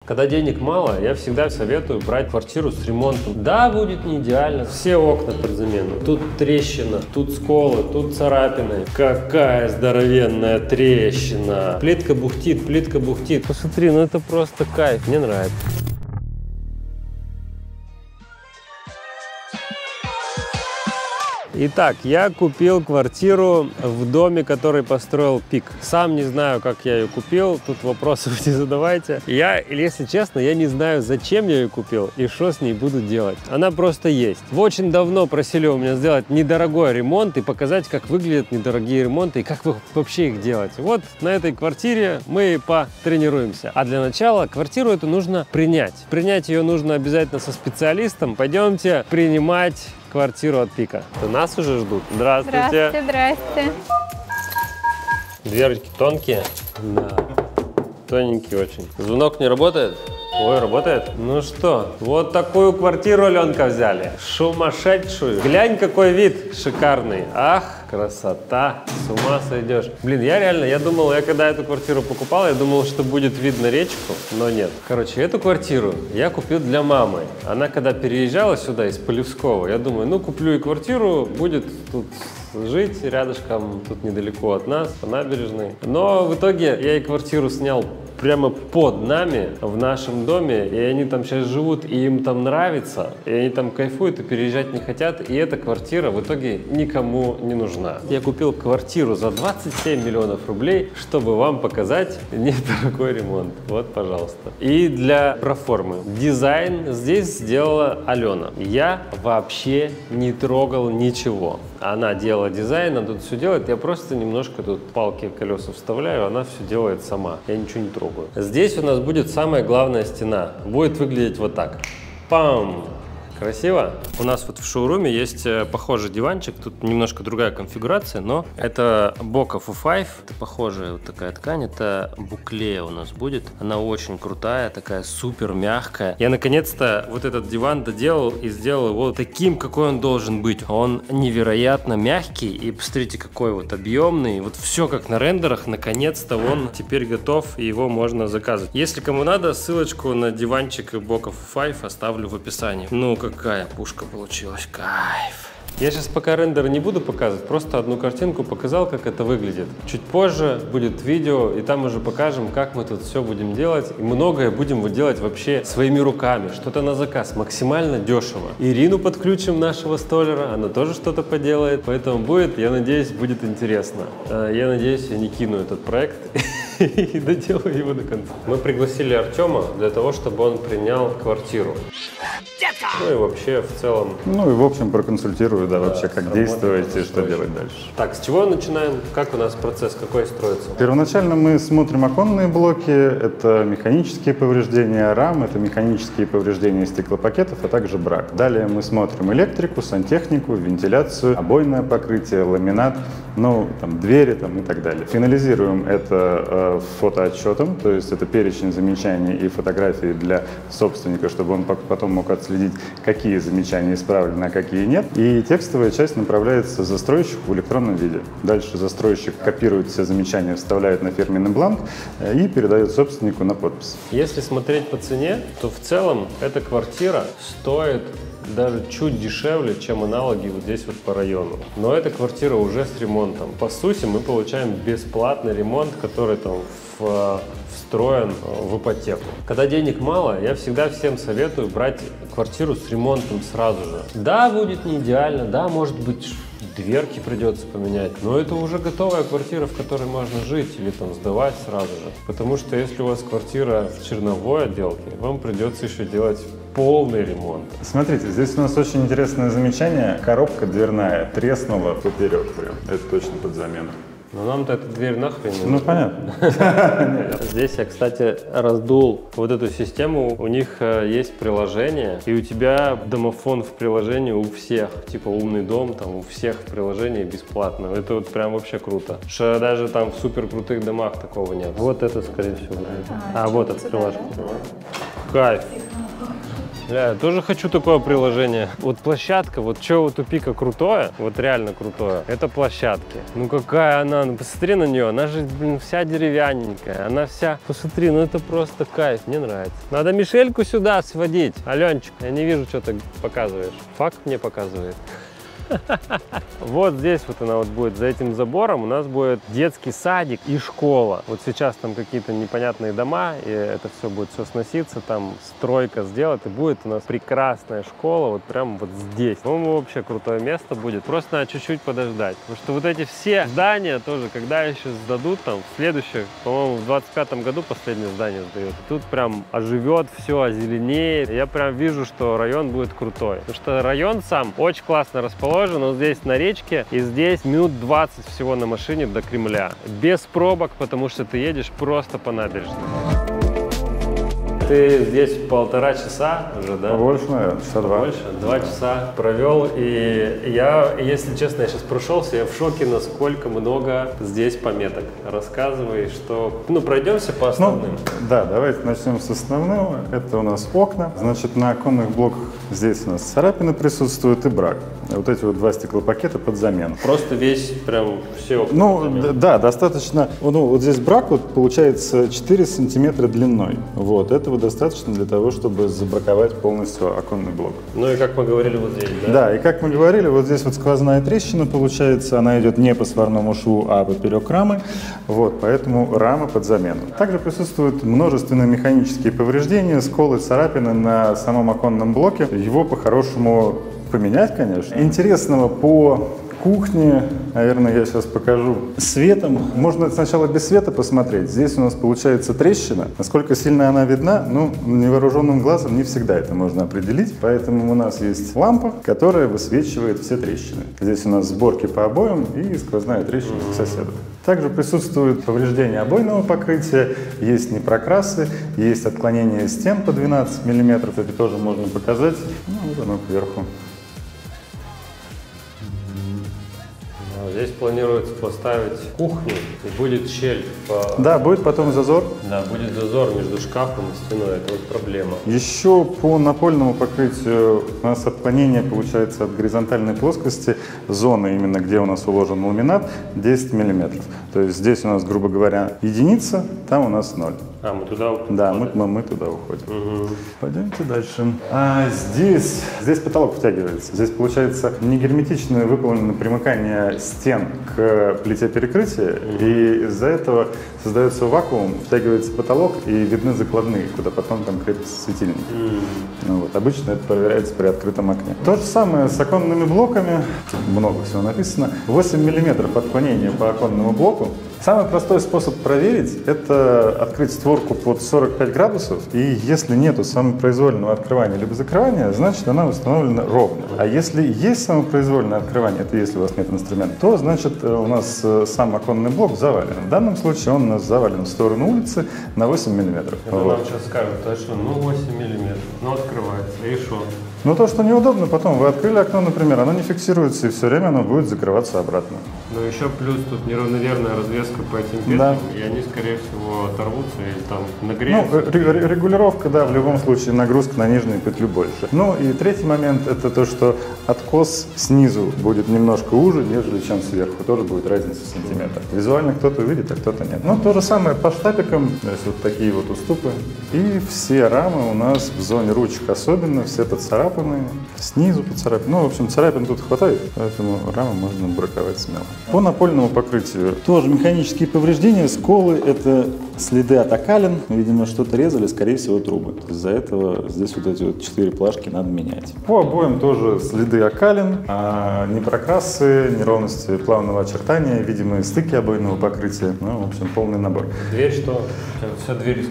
Когда денег мало, я всегда советую брать квартиру с ремонтом. Да, будет не идеально, все окна под замену. Тут трещина, тут сколы, тут царапины. Какая здоровенная трещина. Плитка бухтит, плитка бухтит. Посмотри, ну это просто кайф, мне нравится. Итак, я купил квартиру в доме, который построил ПИК. Сам не знаю, как я ее купил, тут вопросов не задавайте. Если честно, я не знаю, зачем я ее купил и что с ней буду делать. Она просто есть. Вы очень давно просили у меня сделать недорогой ремонт и показать, как выглядят недорогие ремонты и как вообще их делать. Вот на этой квартире мы и потренируемся. А для начала квартиру эту нужно принять. Принять ее нужно обязательно со специалистом. Пойдемте принимать квартиру от ПИКа. Нас уже ждут. Здравствуйте. Здравствуйте, здрасте. Дверки тонкие. Да. Тоненькие очень. Звонок не работает? Ой, работает? Ну что, вот такую квартиру, Аленка, взяли. Сумасшедшую. Глянь, какой вид шикарный. Ах, красота. С ума сойдешь. Блин, я думал, когда эту квартиру покупал, я думал, что будет вид на речку, но нет. Короче, эту квартиру я купил для мамы. Она когда переезжала сюда из Полевского, я думаю, ну, куплю и квартиру, будет тут жить рядышком, тут недалеко от нас, по набережной. Но в итоге я ей квартиру снял прямо под нами, в нашем доме, и они там сейчас живут, и им там нравится, и они там кайфуют и переезжать не хотят, и эта квартира в итоге никому не нужна. Я купил квартиру за 27 миллионов рублей, чтобы вам показать недорогой ремонт. Вот, пожалуйста. И для проформы. Дизайн здесь сделала Алена. Я вообще не трогал ничего. Она делала дизайн, она тут все делает, я просто немножко тут палки в колеса вставляю, она все делает сама, я ничего не трогаю. Здесь у нас будет самая главная стена, будет выглядеть вот так. Пам! Красиво. У нас вот в шоуруме есть похожий диванчик, тут немножко другая конфигурация, но это Boca FU5, это похожая вот такая ткань, это буклея у нас будет. Она очень крутая, такая супер мягкая. Я наконец-то вот этот диван доделал и сделал его таким, какой он должен быть. Он невероятно мягкий и посмотрите, какой вот объемный. Вот все как на рендерах, наконец-то он теперь готов и его можно заказывать. Если кому надо, ссылочку на диванчик Boca FU5 оставлю в описании. Ну, какая пушка получилась, кайф. Я сейчас пока рендер не буду показывать, просто одну картинку показал, как это выглядит. Чуть позже будет видео, и там уже покажем, как мы тут все будем делать. И многое будем делать вообще своими руками, что-то на заказ, максимально дешево. Ирину подключим, нашего столера, она тоже что-то поделает, поэтому будет, я надеюсь, будет интересно. Я надеюсь, я не кину этот проект и доделаю его до конца. Мы пригласили Артема для того, чтобы он принял квартиру. Ну и вообще в целом... Ну и в общем проконсультирую, да, вообще как действовать и что делать дальше. Так, с чего начинаем? Как у нас процесс, какой строится? Первоначально мы смотрим оконные блоки, это механические повреждения рам, это механические повреждения стеклопакетов, а также брак. Далее мы смотрим электрику, сантехнику, вентиляцию, обойное покрытие, ламинат, ну, там, двери там, и так далее. Финализируем это фотоотчетом, то есть это перечень замечаний и фотографий для собственника, чтобы он потом мог отследить, какие замечания исправлены, а какие нет. И текстовая часть направляется застройщику в электронном виде. Дальше застройщик копирует все замечания, вставляет на фирменный бланк и передает собственнику на подпись. Если смотреть по цене, то в целом эта квартира стоит даже чуть дешевле, чем аналоги вот здесь вот по району. Но эта квартира уже с ремонтом. По сути, мы получаем бесплатный ремонт, который там встроен в ипотеку. Когда денег мало, я всегда всем советую брать квартиру с ремонтом сразу же. Да, будет не идеально, да, может быть, дверки придется поменять, но это уже готовая квартира, в которой можно жить или там сдавать сразу же. Потому что если у вас квартира в черновой отделке, вам придется еще делать полный ремонт. Смотрите, здесь у нас очень интересное замечание. Коробка дверная треснула поперек прям. Это точно под замену. Но нам-то эта дверь нахрен не нужна. Ну, понятно. Здесь я, кстати, раздул вот эту систему. У них есть приложение, и у тебя домофон в приложении у всех. Типа умный дом, там у всех в приложении бесплатно. Это вот прям вообще круто. Что даже там в супер крутых домах такого нет. Вот это, скорее всего. Вот это приложение. Кайф. Бля, я тоже хочу такое приложение. Вот площадка, вот что вот у Пика крутое, вот реально крутое, это площадки. Ну какая она, ну посмотри на нее, она же, блин, вся деревянненькая, она вся, посмотри, ну это просто кайф, мне нравится. Надо Мишельку сюда сводить. Аленчик, я не вижу, что ты показываешь. Факт мне показывает. Вот здесь вот она вот будет, за этим забором у нас будет детский садик и школа. Вот сейчас там какие-то непонятные дома, и это все будет все сноситься, там стройка сделать, и будет у нас прекрасная школа вот прям вот здесь. По-моему, вообще крутое место будет. Просто надо чуть-чуть подождать. Потому что вот эти все здания тоже, когда еще сдадут там, в следующих, по-моему, в 25-м году последнее здание сдают. Тут прям оживет все, озеленеет. Я прям вижу, что район будет крутой. Потому что район сам очень классно расположен. Но здесь на речке, и здесь минут 20 всего на машине до Кремля. Без пробок, потому что ты едешь просто по набережной. Ты здесь 1,5 часа уже, да? Больше, наверное, часа 2. Больше? 2 часа провел, и я, если честно, я сейчас прошелся, я в шоке, насколько много здесь пометок. Рассказывай, что... Ну, пройдемся по основным. Ну, да, давайте начнем с основного. Это у нас окна. Значит, на оконных блоках здесь у нас царапины присутствуют и брак. Вот эти вот 2 стеклопакета под замену. Просто весь, прям все окна. Ну, да, достаточно. Ну, вот здесь брак вот получается 4 сантиметра длиной. Вот, этого достаточно для того, чтобы забраковать полностью оконный блок. Ну и как мы говорили вот здесь, да? Да, и как мы говорили, вот здесь вот сквозная трещина получается, она идет не по сварному шву, а поперек рамы. Вот, поэтому рама под замену. Также присутствуют множественные механические повреждения, сколы, царапины на самом оконном блоке. Его по-хорошему поменять, конечно. Интересного по кухне, наверное, я сейчас покажу. Светом можно сначала без света посмотреть. Здесь у нас получается трещина. Насколько сильно она видна, ну, невооруженным глазом не всегда это можно определить. Поэтому у нас есть лампа, которая высвечивает все трещины. Здесь у нас сборки по обоям и сквозная трещина к соседу. Также присутствует повреждение обойного покрытия, есть непрокрасы, есть отклонение стен по 12 мм. Это тоже можно показать. Ну, вот оно кверху. Здесь планируется поставить кухню, и будет щель. Да, будет потом зазор. Да, будет зазор между шкафом и стеной, это вот проблема. Еще по напольному покрытию у нас отклонение получается от горизонтальной плоскости, зоны именно где у нас уложен ламинат, 10 мм. То есть здесь у нас, грубо говоря, единица, там у нас 0. А, мы туда уходим? Да, мы туда уходим. Угу. Пойдемте дальше. Здесь потолок втягивается. Здесь получается не герметично выполнено примыкание стен к плите перекрытия, и из-за этого создается вакуум, втягивается потолок, и видны закладные, куда потом там крепятся светильники. Ну, вот. Обычно это проверяется при открытом окне. То же самое с оконными блоками. Много всего написано. 8 мм отклонения по оконному блоку. Самый простой способ проверить – это открыть створку под 45 градусов, и если нету самопроизвольного открывания либо закрывания, значит она установлена ровно. А если есть самопроизвольное открывание, это если у вас нет инструмента, то значит у нас сам оконный блок завален. В данном случае он у нас завален в сторону улицы на 8 мм. Это вот. Нам сейчас скажут, а что, ну 8 мм, ну открывается, и что? Но то, что неудобно, потом вы открыли окно, например, оно не фиксируется, и все время оно будет закрываться обратно. Но еще плюс тут неравномерная развеска по этим петлям, да. И они, скорее всего, оторвутся или там нагреются. Ну, регулировка, да, в любом случае нагрузка на нижнюю петлю больше. Ну и третий момент, это то, что откос снизу будет немножко уже, нежели чем сверху. Тоже будет разница в сантиметр. Визуально кто-то увидит, а кто-то нет. Ну, то же самое по штапикам, то есть вот такие вот уступы. И все рамы у нас в зоне ручек особенно, все поцарапаны. Снизу поцарапины. Ну, в общем, царапин тут хватает, поэтому раму можно браковать смело. По напольному покрытию тоже механические повреждения, сколы, это следы от окалин. Видимо, что-то резали, скорее всего, трубы. Из-за этого здесь вот эти вот 4 плашки надо менять. По обоям тоже следы окалин, непрокрасы, неровности плавного очертания, видимые стыки обойного покрытия. Ну, в общем, полный набор. Дверь что? Все двери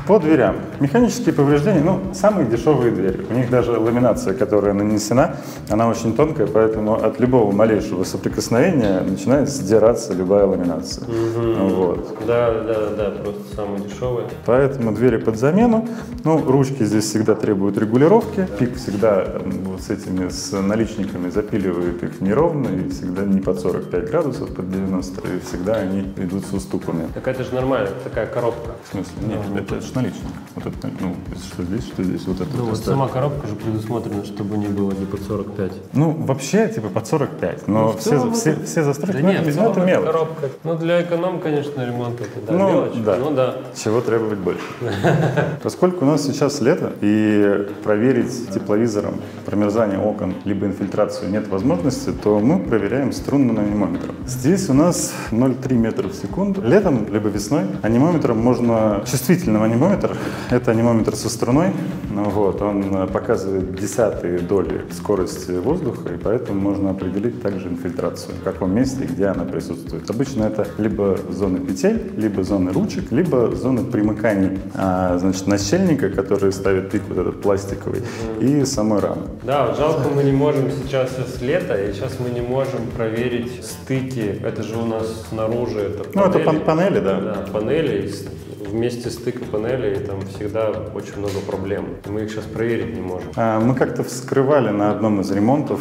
по дверям. Механические повреждения, ну, самые дешевые двери. У них даже ламинация, которая нанесена, она очень тонкая, поэтому от любого малейшего соприкосновения начинает сдираться любая ламинация. Вот. Да, просто самые дешевые. Поэтому двери под замену. Ну, ручки здесь всегда требуют регулировки. Пик всегда вот с этими, с наличниками запиливает их неровно, и всегда не под 45 градусов, под 90, и всегда они идут с уступами. Так это же нормально, это такая коробка. В смысле? Нет, это же наличник. Вот ну, что здесь, вот это. Ну, вот сама коробка же предусмотрена, чтобы не было не под 45. Ну, вообще, типа, под 45, но все застройки, Да нет, это мелочь. коробка. Ну, для эконом, конечно, ремонт это, да, Ну, мелочь. да. Ну, да. Чего требовать больше. Поскольку у нас сейчас лето, и проверить тепловизором промерзание окон, либо инфильтрацию нет возможности, то мы проверяем струнным анимометром. Здесь у нас 0,3 метра в секунду. Летом, либо весной анимометром можно... Чувствительный анимометр — это анимометр со струной. Вот, он показывает десятые доли скорости воздуха, и поэтому можно определить также инфильтрацию, в каком месте и где она присутствует. Обычно это либо зоны петель, либо зоны ручек, либо зоны примыканий, значит, начальника, который ставит пик вот этот пластиковый, и самой рамы. Да, вот жалко, мы не можем сейчас лето, и сейчас мы не можем проверить стыки. Это же у нас снаружи, это панели. Ну, это панели, да. Да, панели. Вместе стыка панелей там всегда очень много проблем. Мы их сейчас проверить не можем. Мы как-то вскрывали на одном из ремонтов,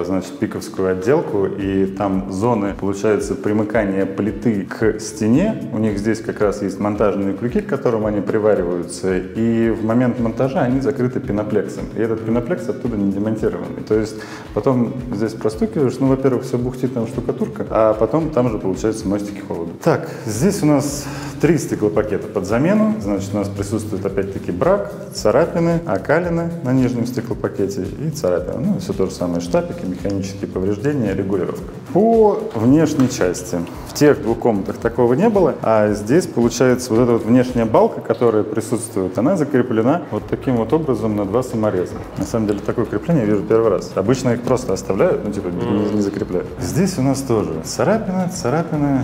значит, пиковскую отделку, и там зоны, получается, примыкания плиты к стене. У них здесь как раз есть монтажные крюки, к которым они привариваются, и в момент монтажа они закрыты пеноплексом. И этот пеноплекс оттуда не демонтированный. То есть потом здесь простукиваешь, ну, во-первых, все бухтит там штукатурка, а потом там же, получается, мостики холода. Так, здесь у нас 3 стеклопакета под замену. Значит, у нас присутствует опять-таки брак, царапины, окалины на нижнем стеклопакете и царапины. Ну, все то же самое, штапики, механические повреждения, регулировка. По внешней части. В тех 2 комнатах такого не было, а здесь, получается, вот эта вот внешняя балка, которая присутствует, она закреплена вот таким вот образом на 2 самореза. На самом деле, такое крепление я вижу первый раз. Обычно их просто оставляют, ну, типа, не закрепляют. Здесь у нас тоже царапина,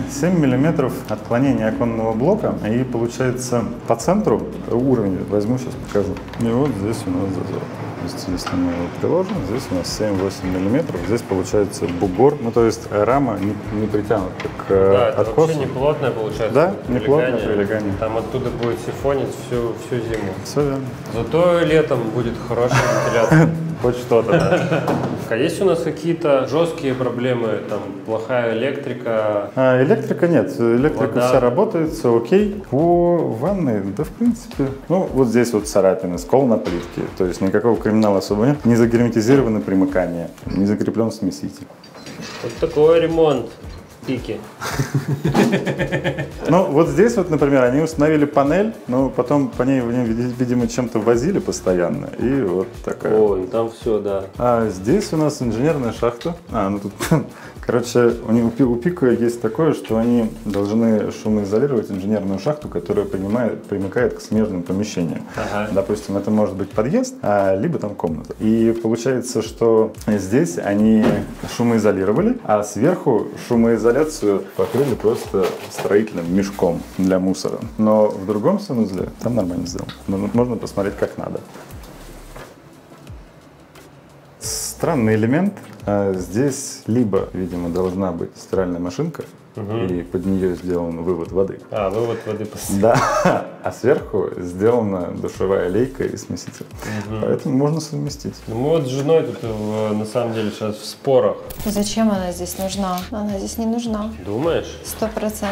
7 миллиметров отклонения оконного блока, и получается по центру уровень, возьму, сейчас покажу. И вот здесь у нас зазор. Если мы его приложим, здесь у нас 7-8 миллиметров, здесь получается бугор, ну то есть рама не притянута к откосу. Это вообще не плотное получается. Да, не плотное прилегание. Там оттуда будет сифонить всю зиму. Все верно. Зато летом будет хорошая вентиляция. Хоть что-то, да. А есть у нас какие-то жесткие проблемы, там плохая электрика? Электрика нет, электрика Вода. вся работает, все окей. По ванной, да в принципе, ну вот здесь вот царапины, скол на плитке, то есть никакого криминала особо нет. Не загерметизировано примыкание, не закреплен смеситель. Вот такой ремонт в пике. Ну, вот здесь вот, например, они установили панель, но потом по ней, видимо, чем-то возили постоянно, и вот такая. Ой, там все, да. А здесь у нас инженерная шахта. Ну тут, короче, у Пика есть такое, что они должны шумоизолировать инженерную шахту, которая примыкает к смежным помещениям. Ага. Допустим, это может быть подъезд, либо там комната. И получается, что здесь они шумоизолировали, а сверху шумоизоляцию покрыли просто строительным мешком для мусора. Но в другом санузле там нормально сделано. Можно посмотреть, как надо. Странный элемент. Здесь либо, видимо, должна быть стиральная машинка, и под нее сделан вывод воды. Вывод воды постоянно. Да, а сверху сделана душевая лейка и смеситель. Поэтому можно совместить. Ну, мы вот с женой тут на самом деле сейчас в спорах. Зачем она здесь нужна? Она здесь не нужна. Думаешь? 100%.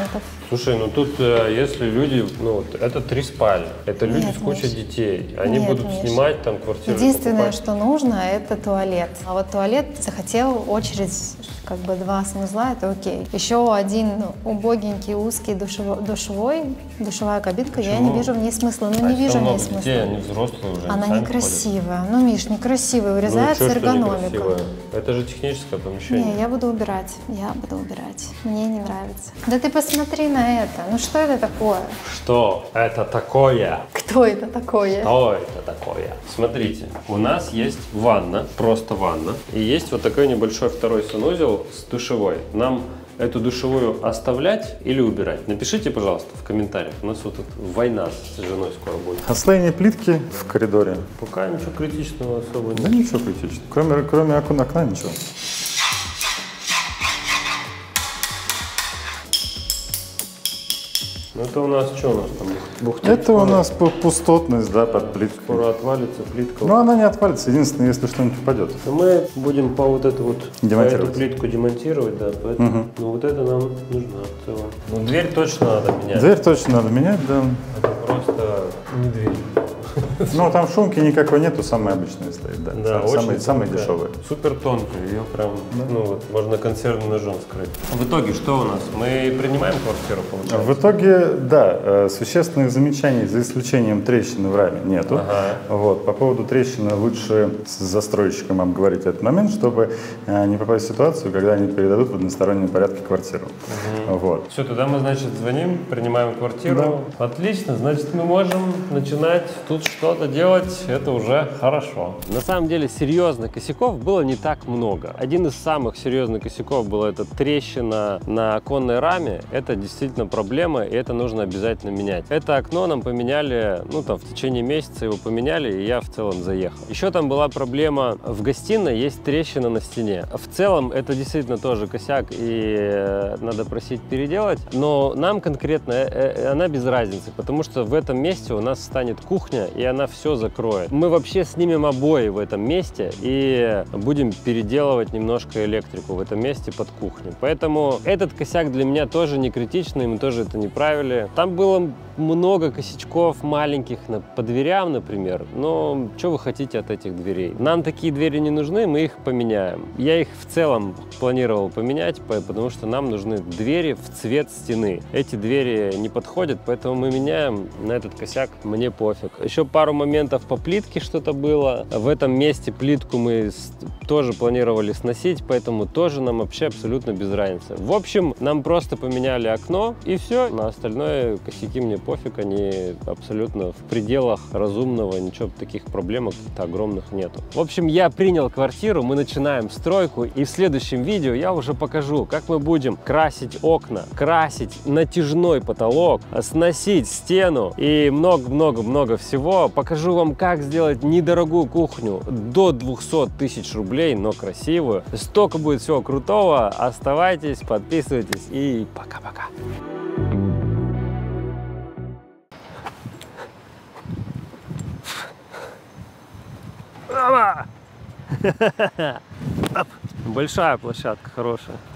Слушай, ну тут если люди, ну вот это 3 спальни, это люди Нет, с кучей Миш. детей, они Нет, будут Миш. снимать там квартиру. Единственное, покупать. что нужно, это туалет. А вот туалет захотел очередь, как бы 2 санузла, это окей. Еще один убогенький узкий душевая кабинка, я не вижу в ней смысла. Ну, не вижу в ней смысла. Детей, они взрослые уже. Она сами некрасивая. Ну, Миш, некрасивая, ходят. урезается Ну, чё, что эргономика. некрасивое? Это же техническое помещение. Не, я буду убирать. Мне не нравится. Да ты посмотри на это. Ну что это такое? Что это такое? Кто это такое? Что это такое? Смотрите, у нас есть ванна, просто ванна, и есть вот такой небольшой второй санузел с душевой. Нам эту душевую оставлять или убирать? Напишите, пожалуйста, в комментариях. У нас вот тут война с женой скоро будет. Отслоение плитки в коридоре. Пока ничего критичного особо Да нет. ничего критичного. Кроме окна ничего. Ну это у нас что у нас там? Бухтит? Это у нас пустотность, да, под плиткой. Скоро отвалится плитка. Но она не отвалится, единственное, если что-нибудь упадет. Мы будем по вот эту вот Демонтировать. по эту плитку демонтировать, да, поэтому, ну вот это нам нужна в целом. Ну дверь точно надо менять. Дверь точно надо менять, да. Это просто не дверь. Ну, там шумки никакой нету, самые обычные стоит, да. Да, очень самые тонкая. дешевые. Супер тонкая, ее прям, ну вот, можно консервным ножом скрыть. В итоге что у нас? Мы принимаем квартиру, получается? В итоге, да, существенных замечаний, за исключением трещины в раме, нету. Ага. Вот, по поводу трещины лучше с застройщиком обговорить этот момент, чтобы не попасть в ситуацию, когда они передадут в одностороннем порядке квартиру. Вот. Все, тогда мы, значит, звоним, принимаем квартиру. Да. Отлично, значит, мы можем начинать тут что-то делать, это уже хорошо. На самом деле, серьезных косяков было не так много. Один из самых серьезных косяков был это трещина на оконной раме. Это действительно проблема, и это нужно обязательно менять. Это окно нам поменяли, ну, там, в течение месяца его поменяли, и я в целом заехал. Еще там была проблема, в гостиной есть трещина на стене. В целом, это действительно тоже косяк, и надо просить переделать, но нам конкретно она без разницы, потому что в этом месте у нас станет кухня, и она все закроет. Мы вообще снимем обои в этом месте и будем переделывать немножко электрику в этом месте под кухню. Поэтому этот косяк для меня тоже не критичный, мы тоже это не правили. Там было много косячков маленьких по дверям, например, но что вы хотите от этих дверей? Нам такие двери не нужны, мы их поменяем. Я их в целом планировал поменять, потому что нам нужны двери в цвет стены. Эти двери не подходят, поэтому мы меняем. На этот косяк мне пофиг. Еще пару моментов по плитке что-то было. В этом месте плитку мы тоже планировали сносить, поэтому тоже нам вообще абсолютно без разницы. В общем, нам просто поменяли окно, и все. На остальное косяки мне пофиг, они абсолютно в пределах разумного, ничего таких проблем каких-то огромных нету. В общем, я принял квартиру, мы начинаем стройку, и в следующем видео я уже покажу, как мы будем красить окна, красить натяжной потолок, сносить стену и много-много-много всего. Покажу вам, как сделать недорогую кухню до 200 тысяч рублей, но красивую. Столько будет всего крутого. Оставайтесь, подписывайтесь и пока-пока. Большая площадка, хорошая.